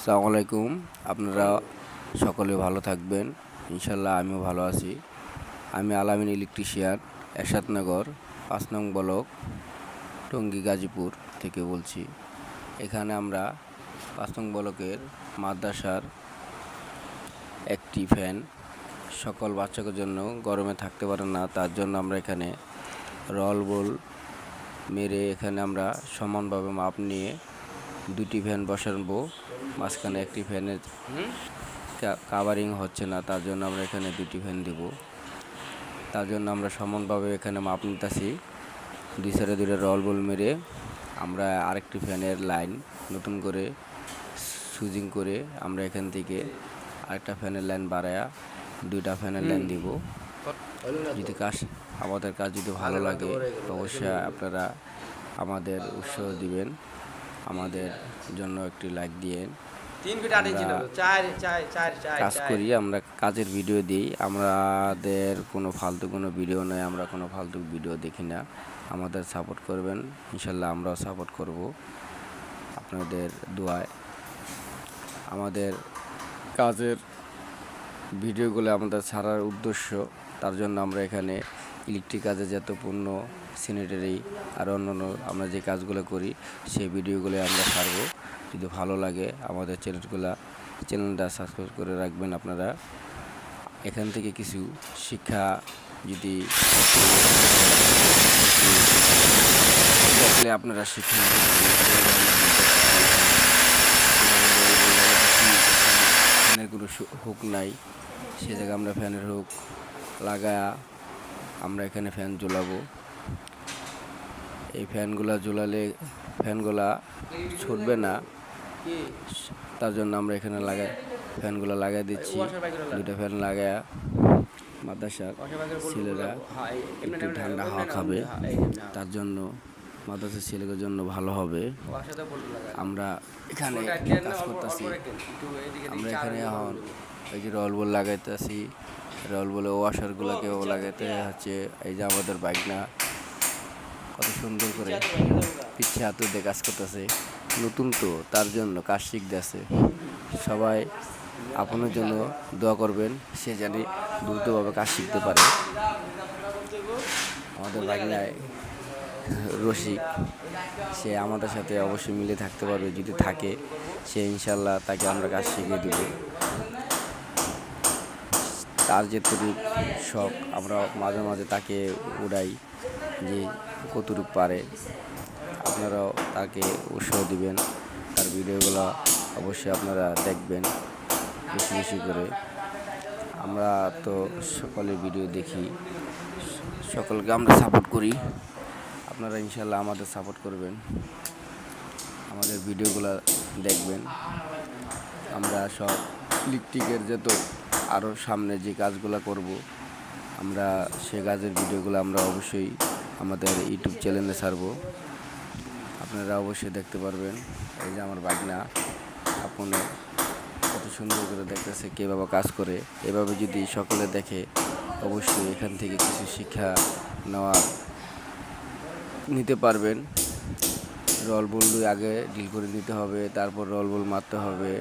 আসসালামু আলাইকুম। আপনারা সকলে ভালো থাকবেন, ইনশাল্লাহ আমিও ভালো আছি। আমি আলামিন ইলেকট্রিশিয়ান, এরশাদনগর ৫ নং ব্লক, টঙ্গী, গাজীপুর থেকে বলছি। এখানে আমরা ৫ নং ব্লকের মাদ্রাসার একটি ফ্যান সকল বাচ্চাদের জন্য গরমে থাকতে পারে না, তার জন্য আমরা এখানে রল বল মেরে এখানে আমরা সমানভাবে মাপ নিয়ে দুটি ফ্যান বসাবো। মাঝখানে একটি ফ্যানের কাভারিং হচ্ছে না, তার জন্য আমরা এখানে দুটি ফ্যান দিব। তার জন্য আমরা সমানভাবে এখানে মাপ নিতেছি। দুই সাইডে দুটো রল বল মেরে আমরা আরেকটি ফ্যানের লাইন নতুন করে সুইচিং করে আমরা এখান থেকে আরেকটা ফ্যানের লাইন বাড়ায়া দুইটা ফ্যানের লাইন দিব। যদি আমাদের কাজ যদি ভালো লাগে অবশ্যই আপনারা আমাদের উৎসাহ দিবেন, আমাদের জন্য একটি লাইক দিয়েন। কাজ করি, আমরা কাজের ভিডিও দিই, আমাদের কোনো ফালতু কোনো ভিডিও নয়, আমরা কোনো ফালতু ভিডিও দেখি না। আমাদের সাপোর্ট করবেন, ইনশাল্লাহ আমরাও সাপোর্ট করব আপনাদের দোয়ায়। আমাদের কাজের ভিডিওগুলো আমাদের ছাড়ার উদ্দেশ্য, তার জন্য আমরা এখানে ইলেকট্রিক কাজে যত পণ্য, স্যানিটারি আর অন্যান্য আমরা যে কাজগুলো করি সেই ভিডিওগুলো আমরা ছাড়ব। যদি ভালো লাগে আমাদের চ্যানেলটা সাবস্ক্রাইব করে রাখবেন আপনারা। এখান থেকে কিছু শিক্ষা যদি থাকলে আপনারা শিখুন। ফ্যানের কোনো হুক নাই, সে জায়গায় আমরা ফ্যানের হুক লাগায়া আমরা এখানে ফ্যান ঝোলাবো। এই ফ্যানগুলা ঝোলালে ফ্যানগুলা ছুটবে না, তার জন্য আমরা এখানে ফ্যানগুলো লাগাই দিচ্ছি। দুটো ফ্যান লাগায়া মাদ্রাসার ছেলেরা একটু ঠান্ডা হাওয়া খাবে, তার জন্য মাদ্রাসার ছেলেদের জন্য ভালো হবে। আমরা এখানে কাজ করতেছি, আমরা এখানে এখন এই যে রল বল লাগাইতেছি, রল বলে ওয়াশারগুলোকেও লাগাইতে হচ্ছে। এই যে আমাদের বাইক না কত সুন্দর করে পিছিয়ে হাতে দিয়ে কাজ করতেছে, নতুন তো তার জন্য কাজ শিখতেছে। সবাই আপনার জন্য দোয়া করবেন, সে জানি দ্রুতভাবে কাজ শিখতে পারে। আমাদের বাংলায় রসিক, সে আমাদের সাথে অবশ্যই মিলে থাকতে পারবে, যদি থাকে সে ইনশাল্লাহ তাকে আমরা কাজ শিখিয়ে দেব। তার যেটুকু শখ আমরা মাঝে মাঝে তাকে উড়াই যে কতটুকু পারে। আপনারাও তাকে উৎসাহ দিবেন, তার ভিডিওগুলো অবশ্যই আপনারা দেখবেন বেশি বেশি করে। আমরা তো সকলের ভিডিও দেখি, সকলকে আমরা সাপোর্ট করি। আপনারা ইনশাল্লাহ আমাদের সাপোর্ট করবেন, আমাদের ভিডিওগুলো দেখবেন। আমরা সব ইলেকট্রিকের যত আরও সামনে যে কাজগুলো করব, আমরা সে কাজের ভিডিওগুলো আমরা অবশ্যই আমাদের ইউটিউব চ্যানেলে ছাড়ব, আপনারা অবশ্যই দেখতে পারবেন। এই যে আমার বাগনা আপনি কত সুন্দর করে দেখতেছে কীভাবে কাজ করে। এভাবে যদি সকলে দেখে অবশ্যই এখান থেকে কিছু শিক্ষা নিতে পারবেন। রল বল আগে ডিল করে নিতে হবে, তারপর রল বল মারতে হবে,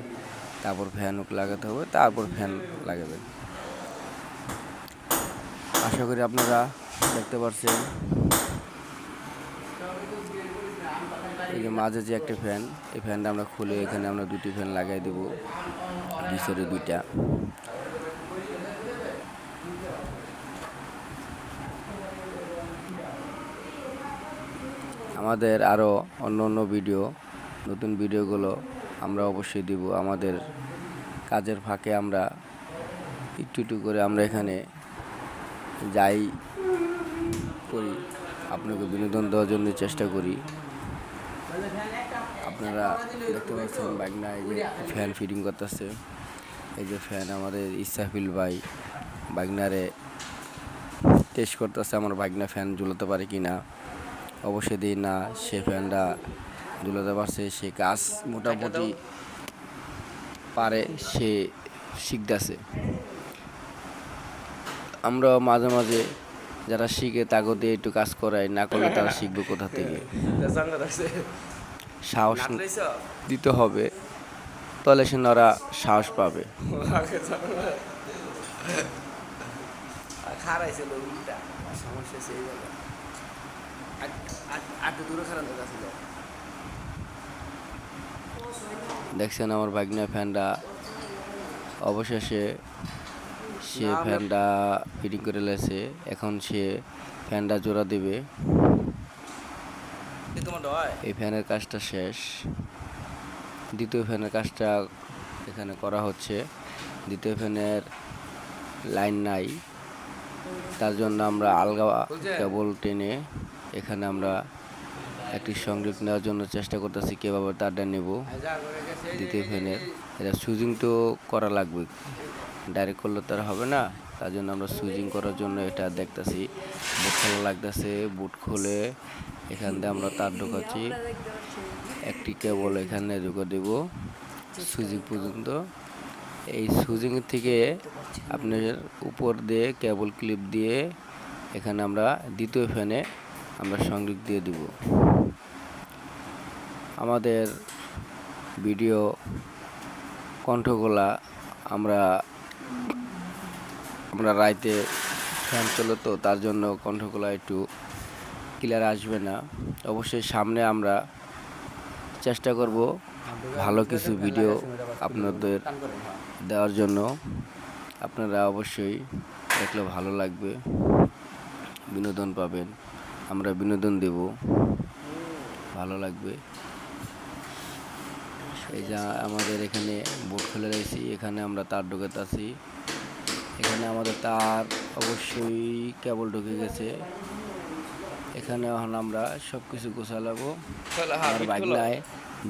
তারপর ফ্যান লাগাতে হবে, তারপর ফ্যান লাগাবেন। আশা করি আপনারা দেখতে পাচ্ছেন। এই যে মাঝে যে একটা ফ্যান, এই ফ্যানটা আমরা খুলে এখানে আমরা দুটি ফ্যান লাগাই দেবো, দুই সাইডে দুইটা। আমাদের আরও অন্য ভিডিও, নতুন ভিডিওগুলো আমরা অবশ্যই দিব। আমাদের কাজের ফাঁকে আমরা একটু করে আমরা এখানে যাই করি, আপনাকে বিনোদন দেওয়ার জন্য চেষ্টা করি। আপনারা দেখতে পাচ্ছেন বাগনা এই যে ফ্যান ফিটিং করতেছে। এই যে ফ্যান আমাদের ইসাফিল ভাই বাগনারে টেস্ট করতেছে, আমার বাগনা ফ্যান ঝুলাতে পারে কি না। অবশ্যই দিই না, সে ফ্যানটা ঝুলাতে পারছে, সে কাজ মোটামুটি পারে, সে শিখতেছে। আমরা মাঝে মাঝে যারা শিখে তাকে দিয়ে একটু কাজ করাই, না করলে তারা শিখবে কোথা থেকে। সাহস দিতে হবে, তাহলে সে ওরা সাহস পাবে। খারাইছিল উল্টা সমস্যা সেই জায়গা আটটু দূরে খারাপ ছিল। দেখছেন আমার ভাগ্নে ফ্যানটা অবশেষে সে ফ্যানটা ফিটিং করে লেছে। এখন সে ফ্যানটা জোড়া দেবে। এই ফ্যানের কাজটা শেষ। দ্বিতীয় ফ্যানের কাজটা এখানে করা হচ্ছে। দ্বিতীয় ফ্যানের লাইন নাই, তার জন্য আমরা আলগা কেবল টেনে এখানে আমরা একটি সংযোগ নেওয়ার জন্য চেষ্টা করতেছি কীভাবে তারটা নেব দ্বিতীয় ফ্যানের। এটা সুইচিং তো করা লাগবে, ডাইরেক্ট করলে তো আর হবে না। তার জন্য আমরা সুইচিং করার জন্য এটা দেখতেছি। বুট খোলা লাগতেছে, বুট খুলে এখান দিয়ে আমরা তার ঢোকাচ্ছি। একটি কেবল এখানে ঢুকে দেব সুইচিং পর্যন্ত। এই সুইচিং থেকে আপনার উপর দিয়ে কেবল ক্লিপ দিয়ে এখানে আমরা দ্বিতীয় ফ্যানে আমরা সংযোগ দিয়ে দিব। আমাদের ভিডিও কণ্ঠগুলা আমরা রাইতে ফ্যান চলে তো তার জন্য কণ্ঠগুলা একটু ক্লিয়ার আসবে না। অবশ্যই সামনে আমরা চেষ্টা করব ভালো কিছু ভিডিও আপনাদের দেওয়ার জন্য। আপনারা অবশ্যই দেখলে ভালো লাগবে, বিনোদন পাবেন, আমরা বিনোদন দেব, ভালো লাগবে। এই যে আমাদের এখানে বোর্ড খুলে রয়েছি, এখানে আমরা তার ঢুকাতেছি। এখানে আমাদের তার অবশ্যই কেবল ঢুকে গেছে। এখানে এখন আমরা সব কিছু গোছালাবো। আমার ভাগনায়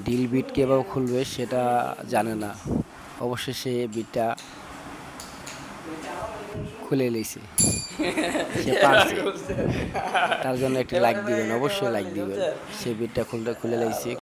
ডিল বিট কীভাবে খুলবে সেটা জানে না, অবশ্যই সে বিটটা খুলে নিয়েছে, সে পারছে। তার জন্য একটি লাইক দিবেন, অবশ্যই লাইক দিবেন। সে বিটটা খুলে নিয়েছে।